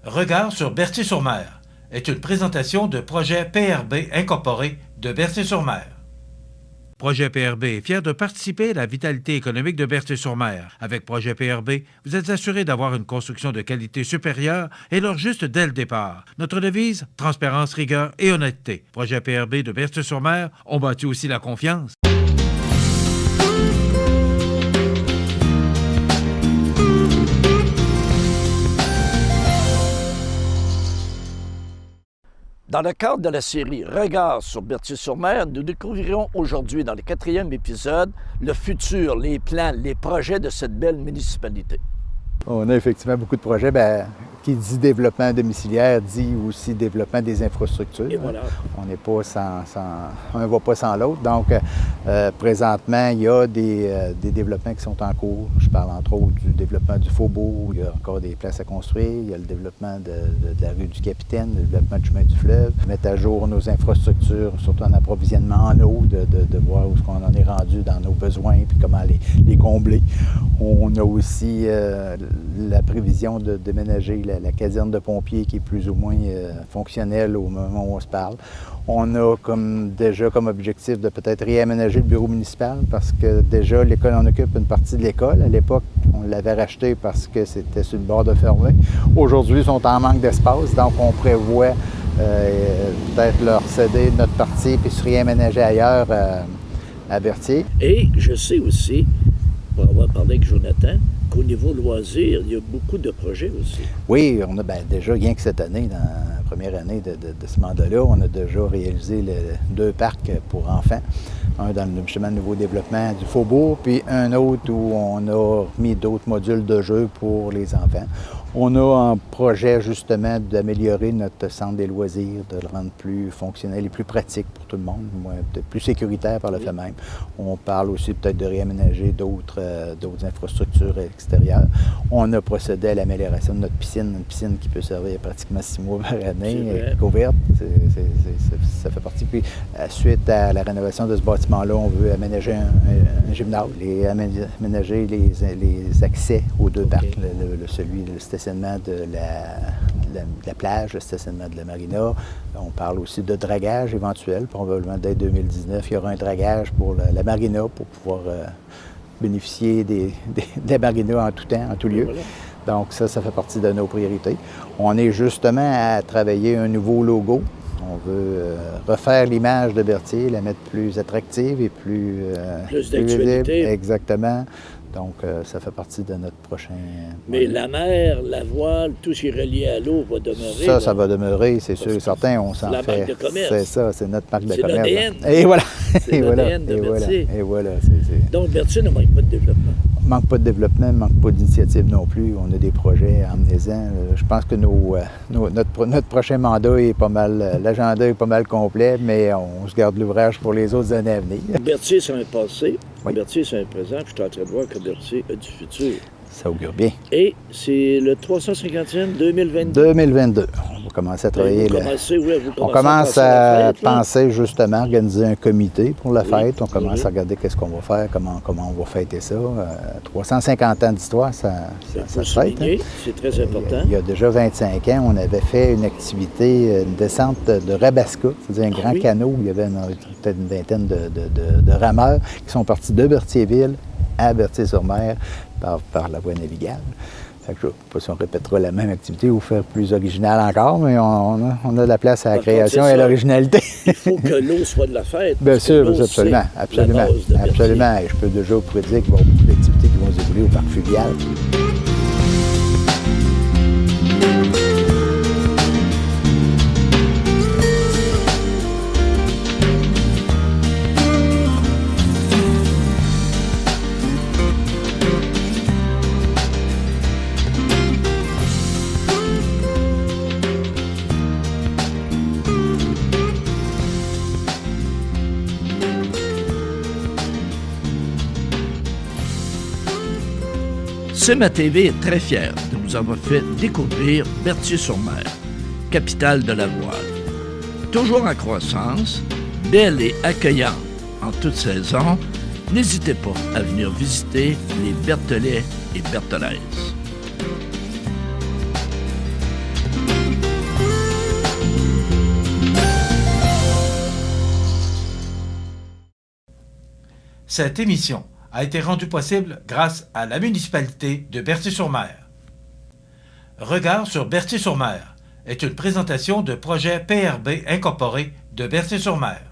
Regard sur Berthier-sur-Mer est une présentation de Projet PRB Incorporé de Berthier-sur-Mer. Projet PRB est fier de participer à la vitalité économique de Berthier-sur-Mer. Avec Projet PRB, vous êtes assuré d'avoir une construction de qualité supérieure et leur juste dès le départ. Notre devise, transparence, rigueur et honnêteté. Projet PRB de Berthier-sur-Mer ont bâti aussi la confiance. Dans le cadre de la série Regard sur Berthier-sur-Mer, nous découvrirons aujourd'hui, dans le 4e épisode, le futur, les plans, les projets de cette belle municipalité. On a effectivement beaucoup de projets. Qui dit développement domiciliaire dit aussi développement des infrastructures. Et voilà. On n'est pas on ne va pas sans l'autre. Donc, présentement, il y a des développements qui sont en cours. Je parle entre autres du développement du Faubourg. Il y a encore des places à construire. Il y a le développement de la rue du Capitaine, le développement du chemin du fleuve. Mettre à jour nos infrastructures, surtout en approvisionnement en eau, de voir où on en est rendu dans nos besoins et comment les combler. On a aussi la prévision de déménager la caserne de pompiers qui est plus ou moins fonctionnelle au moment où on se parle. On a déjà comme objectif de peut-être réaménager le bureau municipal parce que déjà l'école en occupe une partie de l'école. À l'époque, on l'avait racheté parce que c'était sur le bord de fermer. Aujourd'hui, ils sont en manque d'espace, donc on prévoit peut-être leur céder notre partie puis se réaménager ailleurs à Berthier. Et je sais aussi, pour avoir parlé avec Jonathan, qu'au niveau loisirs, il y a beaucoup de projets aussi. Oui, on a déjà, rien que cette année, dans la première année de ce mandat-là, on a déjà réalisé 2 parcs pour enfants. Un dans justement le nouveau développement du Faubourg, puis un autre où on a mis d'autres modules de jeux pour les enfants. On a un projet justement d'améliorer notre centre des loisirs, de le rendre plus fonctionnel et plus pratique pour tout le monde, peut-être plus sécuritaire par le fait même. On parle aussi peut-être de réaménager d'autres infrastructures extérieures. On a procédé à l'amélioration de notre piscine, une piscine qui peut servir pratiquement 6 mois par année, couverte. Ça fait partie. Puis, suite à la rénovation de ce bâtiment-là, on veut aménager un gymnase, aménager les accès aux 2 parcs, le stationnement de la plage, le stationnement de la marina. On parle aussi de dragage éventuel. Probablement dès 2019, il y aura un dragage pour la marina pour pouvoir bénéficier des marinas en tout temps, en tout lieu. Voilà. Donc ça fait partie de nos priorités. On est justement à travailler un nouveau logo. On veut refaire l'image de Berthier, la mettre plus attractive et plus d'actualité. Visible. Exactement. Donc, ça fait partie de notre prochain... Mais la mer, la voile, tout ce qui est relié à l'eau va demeurer. Ça va demeurer, c'est sûr et certain. On s'en fait. La marque de commerce. C'est ça, c'est notre marque de commerce. C'est l'ADN. Et voilà. C'est l'ADN de Berthier. Et voilà. Donc, Berthier ne manque pas de développement. Manque pas de développement, manque pas d'initiative non plus. On a des projets emmenez-en. Je pense que notre prochain mandat est pas mal, l'agenda est pas mal complet, mais on se garde l'ouvrage pour les autres années à venir. Berthier, c'est un passé. Oui. Berthier, c'est un présent. Puis je suis en train de voir que Berthier a du futur. Ça augure bien. Et c'est le 350e 2022. 2022. On va commencer à travailler. On commence à penser justement à organiser un comité pour la fête. On commence à regarder qu'est-ce qu'on va faire, comment on va fêter ça. 350 ans d'histoire, ça se fête. C'est très important. Il y a déjà 25 ans, on avait fait une activité, une descente de Rabasca, c'est-à-dire un grand canot où il y avait peut-être une vingtaine de rameurs qui sont partis de Berthierville à Berthier-sur-Mer par la voie navigable. Fait que je ne sais pas si on répétera la même activité ou faire plus original encore, mais on a de la place à la création et à l'originalité. Il faut que l'eau soit de la fête. Bien sûr, absolument. Et je peux déjà vous prédire qu'il va y avoir beaucoup d'activités qui vont se dérouler au parc fluvial. CMA-TV est très fière de vous avoir fait découvrir Berthier-sur-Mer, capitale de la voile. Toujours en croissance, belle et accueillante en toute saison, n'hésitez pas à venir visiter les Bertholais et Bertholaises. Cette émission a été rendue possible grâce à la municipalité de Berthier-sur-Mer. Regard sur Berthier-sur-Mer est une présentation de projet PRB incorporé de Berthier-sur-Mer.